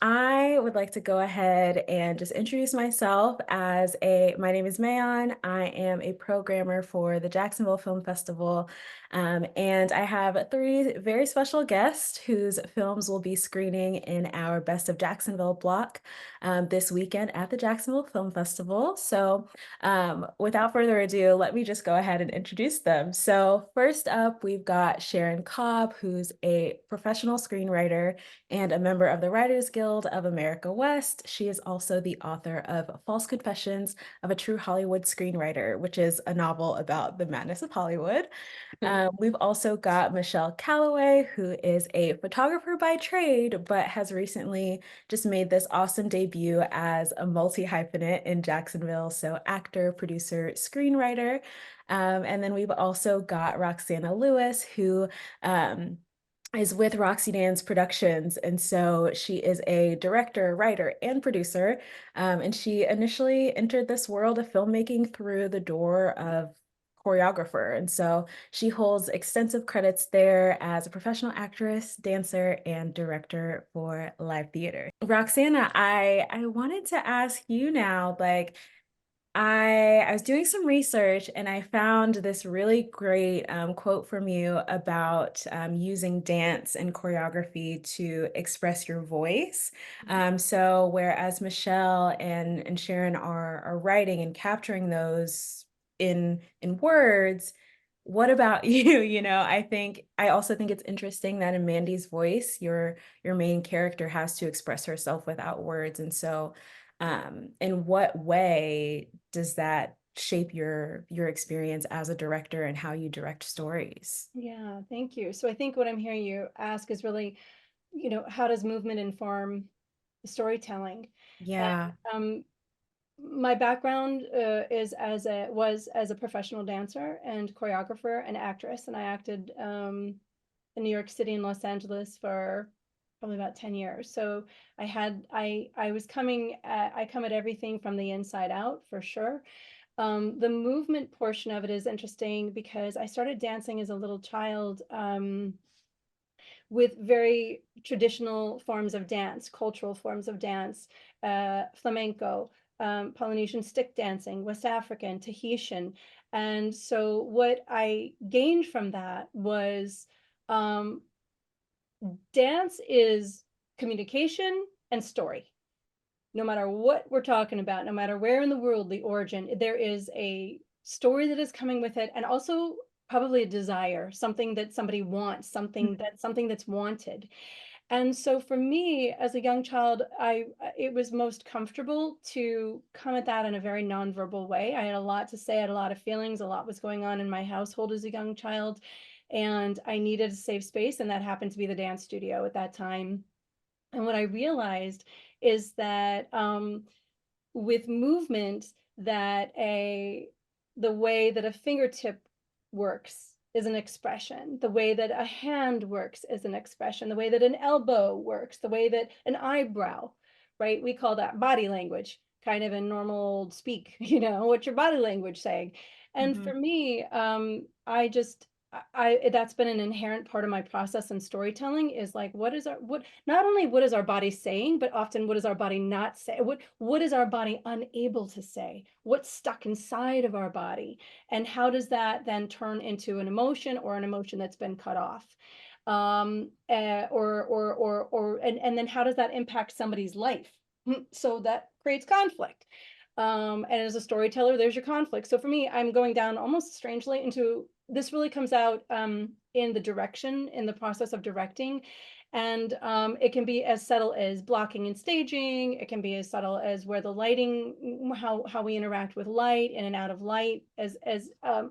I would like to go ahead and just introduce myself my name is Mayon. I am a programmer for the Jacksonville Film Festival. And I have three very special guests whose films will be screening in our Best of Jacksonville block this weekend at the Jacksonville Film Festival. Without further ado, let me just go ahead and introduce them. So first up, we've got Sharon Cobb, who's a professional screenwriter and a member of the Writers Guild of America West. She is also the author of False Confessions of a True Hollywood Screenwriter, which is a novel about the madness of Hollywood. We've also got Michelle Calloway, who is a photographer by trade, but has recently just made this awesome debut as a multi-hyphenate in Jacksonville. So actor, producer, screenwriter. And then we've also got Roxana Lewis, who is with Roxy Dance Productions. And so she is a director, writer, and producer. And she initially entered this world of filmmaking through the door of choreographer. And so she holds extensive credits there as a professional actress, dancer, and director for live theater. Roxana, I wanted to ask you now, I was doing some research and I found this really great quote from you about using dance and choreography to express your voice. So whereas Michelle and Sharon are writing and capturing those in words, what about you? I also think it's interesting that in Mandy's voice, your main character has to express herself without words. And so in what way does that shape your experience as a director and how you direct stories? Yeah, thank you. So I think what I'm hearing you ask is really, how does movement inform storytelling? And Yeah. my background was as a professional dancer and choreographer and actress, and I acted in New York City and Los Angeles for probably about 10 years. So I was I come at everything from the inside out for sure. The movement portion of it is interesting because I started dancing as a little child, with very traditional forms of dance, cultural forms of dance, flamenco, Polynesian stick dancing, West African, Tahitian. And so what I gained from that was, um, dance is communication and story. No matter what we're talking about, no matter where in the world the origin, there is a story that is coming with it, and also probably a desire, something that somebody wants, something that's wanted. And so for me, as a young child, it was most comfortable to come at that in a very nonverbal way. I had a lot to say, I had a lot of feelings, a lot was going on in my household as a young child, and I needed a safe space, and that happened to be the dance studio at that time. And what I realized is that, with movement, that a the way that a fingertip works is an expression, the way that a hand works is an expression, the way that an elbow works, the way that an eyebrow, right? We call that body language, kind of in normal speak, what's your body language saying? And Mhm. for me, I just that's been an inherent part of my process in storytelling, is like, what not only what is our body saying, but often what is our body not say? What is our body unable to say? What's stuck inside of our body? And how does that then turn into an emotion, or an emotion that's been cut off? And then how does that impact somebody's life? So that creates conflict. And as a storyteller, there's your conflict. So for me, I'm going down almost strangely into this really comes out, in the process of directing. And it can be as subtle as blocking and staging. It can be as subtle as where the lighting, how we interact with light, in and out of light, as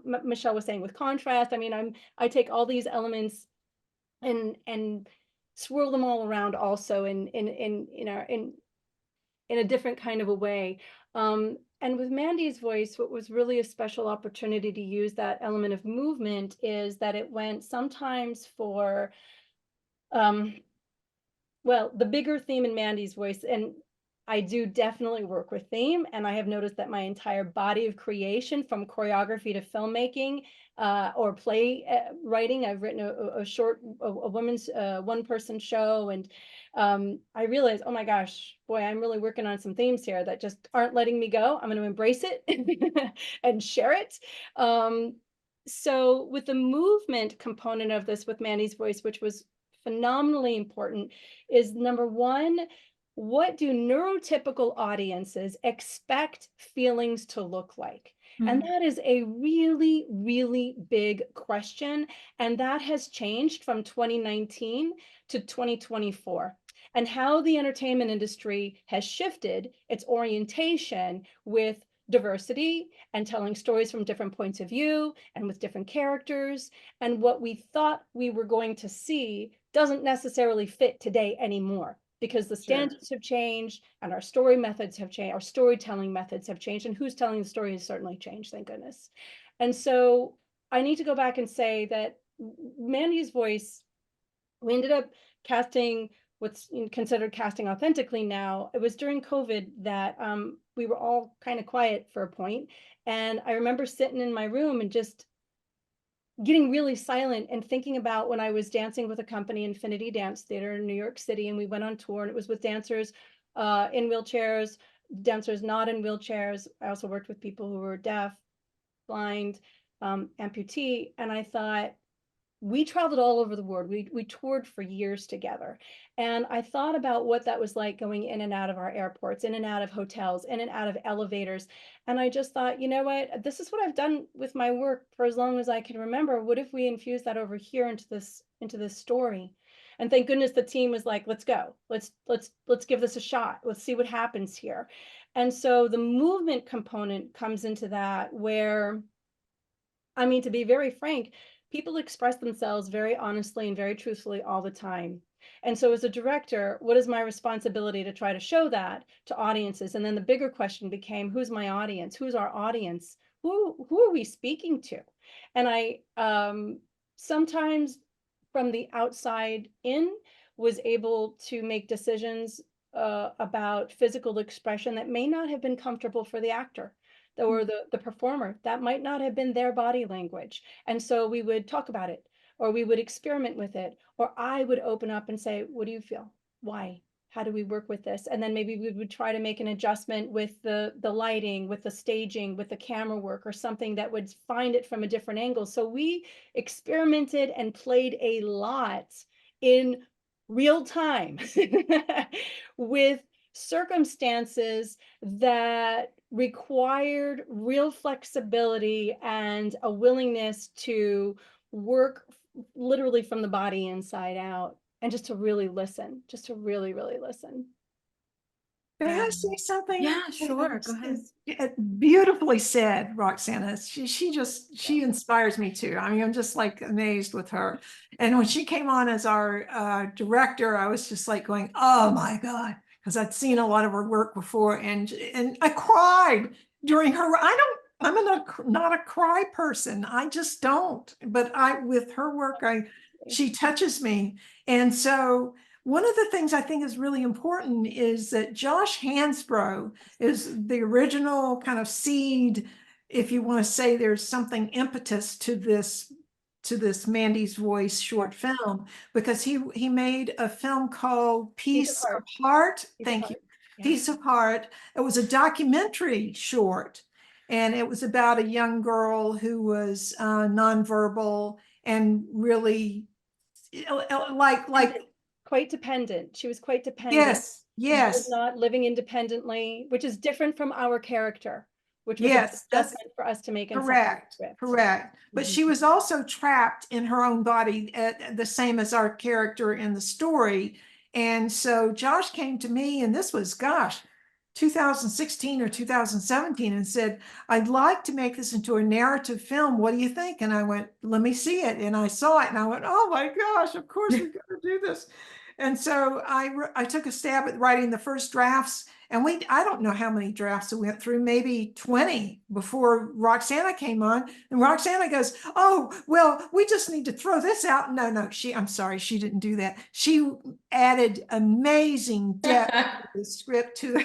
Michelle was saying, with contrast. I mean, I take all these elements and swirl them all around also in a different kind of a way. And with Mandy's voice, what was really a special opportunity to use that element of movement is that it went sometimes for, um, well, the bigger theme in Mandy's voice, and I do definitely work with theme, and I have noticed that my entire body of creation, from choreography to filmmaking, or play writing. I've written a short, a women's one-person show, and I realized, oh my gosh, boy, I'm really working on some themes here that just aren't letting me go. I'm going to embrace it and share it. So with the movement component of this with Mandy's voice, which was phenomenally important, is number one, what do neurotypical audiences expect feelings to look like? And Mhm. that is a really, really big question. And that has changed from 2019 to 2024. And how the entertainment industry has shifted its orientation with diversity and telling stories from different points of view and with different characters. And what we thought we were going to see doesn't necessarily fit today anymore, because the Sure. standards have changed and our story methods have changed, our storytelling methods have changed, and who's telling the story has certainly changed, thank goodness. And so I need to go back and say that Mandy's voice, we ended up casting what's considered casting authentically now. It was during COVID that we were all kind of quiet for a point. And I remember sitting in my room and just getting really silent and thinking about when I was dancing with a company, Infinity Dance Theater in New York City, and we went on tour, and it was with dancers in wheelchairs, dancers not in wheelchairs. I also worked with people who were deaf, blind, amputee, and I thought, we traveled all over the world. We toured for years together. And I thought about what that was like going in and out of our airports, in and out of hotels, in and out of elevators. And I just thought, you know what? This is what I've done with my work for as long as I can remember. What if we infuse that over here into this story? And thank goodness the team was like, let's go. Let's give this a shot. Let's see what happens here. And so the movement component comes into that, where, I mean, to be very frank, people express themselves very honestly and very truthfully all the time. And so, as a director, what is my responsibility to try to show that to audiences? And then the bigger question became, who's my audience? Who's our audience? Who are we speaking to? And I sometimes from the outside in was able to make decisions about physical expression that may not have been comfortable for the actor or the performer. That might not have been their body language. And so we would talk about it, or we would experiment with it, or I would open up and say, what do you feel? Why? How do we work with this? And then maybe we would try to make an adjustment with the lighting, with the staging, with the camera work, or something that would find it from a different angle. So we experimented and played a lot in real time with circumstances that required real flexibility and a willingness to work literally from the body inside out, and just to really listen, just to really, really listen. Can Yeah. I say something? Yeah, sure. Go ahead. It's beautifully said, Roxana. Yeah. She inspires me too. I mean, I'm just like amazed with her. And when she came on as our director, I was just like going, "Oh my God," because I'd seen a lot of her work before, and I cried during her. I'm not a cry person. I just don't. But I with her work, I she touches me, and so one of the things I think is really important is that Josh Hansbrough is the original kind of seed, if you want to say there's something impetus to this Mandy's Voice short film, because he made a film called Piece of Piece of heart. Heart. Piece of Thank you. heart. Yeah. Piece of Heart. It was a documentary short, and it was about a young girl who was nonverbal and really like Quite dependent. She was quite dependent. yes, She was yes, not living independently, which is different from our character, which was a big yes, that's adjustment for us to make inside the correct, script. correct. But Mhm. she was also trapped in her own body, the same as our character in the story. And so Josh came to me, and this was, gosh, 2016 or 2017, and said, "I'd like to make this into a narrative film. What do you think?" And I went, "Let me see it." And I saw it, and I went, "Oh my gosh, of course we've got to do this." And so I took a stab at writing the first drafts, and I don't know how many drafts we went through, maybe 20 before Roxana came on. And Roxana goes, "Oh, well, we just need to throw this out." No, I'm sorry, she didn't do that. She added amazing depth to the script to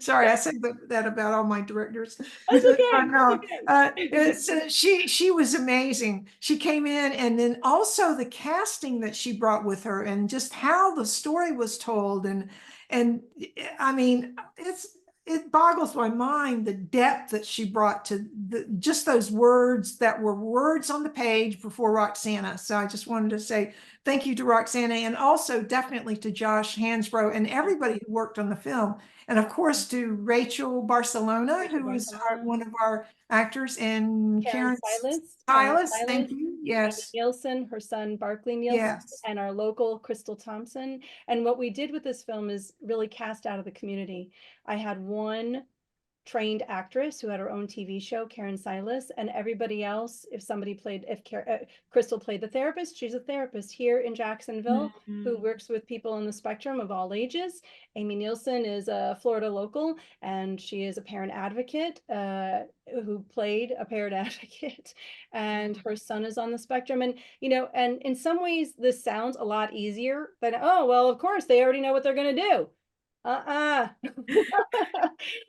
Sorry, I said that about all my directors. That's okay. No, That's okay. she was amazing. She came in, and then also the casting that she brought with her, and just how the story was told, and I mean, it boggles my mind the depth that she brought to just those words that were words on the page before Roxana. So I just wanted to say thank you to Roxana, and also definitely to Josh Hansbrough and everybody who worked on the film. And of course to Rachel Barcelona, Rachel who is Barcelona, one of our actors, and Karen Karen Silas, Silas. Thank you. Amy Yes. Nielsen, her son Barkley Nielsen, Yes. and our local Crystal Thompson. And what we did with this film is really cast out of the community. I had one trained actress who had her own TV show, Karen Silas, and everybody else, if somebody played, if Crystal played the therapist, she's a therapist here in Jacksonville who works with people on the spectrum of all ages. Amy Nielsen is a Florida local, and she is a parent advocate who played a parent advocate, and her son is on the spectrum. And, you know, and in some ways, this sounds a lot easier than, oh, well, of course, they already know what they're going to do. Not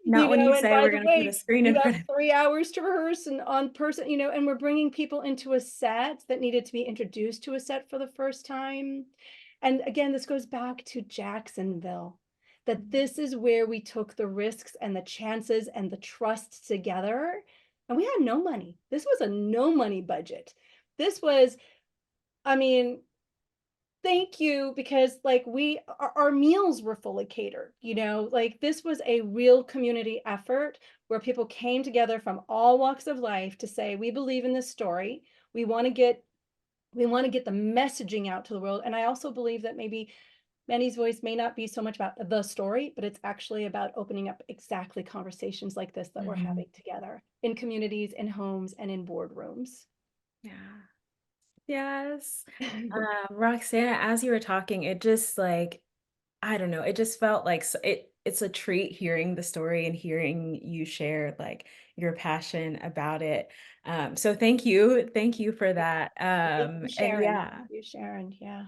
You when know, you and say by we're the going to put a way, screen you in have front of. 3 hours to rehearse and on person, you know, and we're bringing people into a set that needed to be introduced to a set for the first time. And again, this goes back to Jacksonville, that this is where we took the risks and the chances and the trust together. And we had no money. This was a no money budget. This was, I mean, thank you, because like our meals were fully catered, you know, like this was a real community effort where people came together from all walks of life to say, we believe in this story. We want to get the messaging out to the world. And I also believe that maybe Mandy's voice may not be so much about the story, but it's actually about opening up exactly conversations like this that we're having together in communities, in homes, and in boardrooms. Yeah. Yes. Roxana, as you were talking, it just like, I don't know, it just felt like it's a treat hearing the story and hearing you share like your passion about it. So thank you. Thank you for that. Thank you, And Sharon. yeah. Thank you, Sharon. Yeah.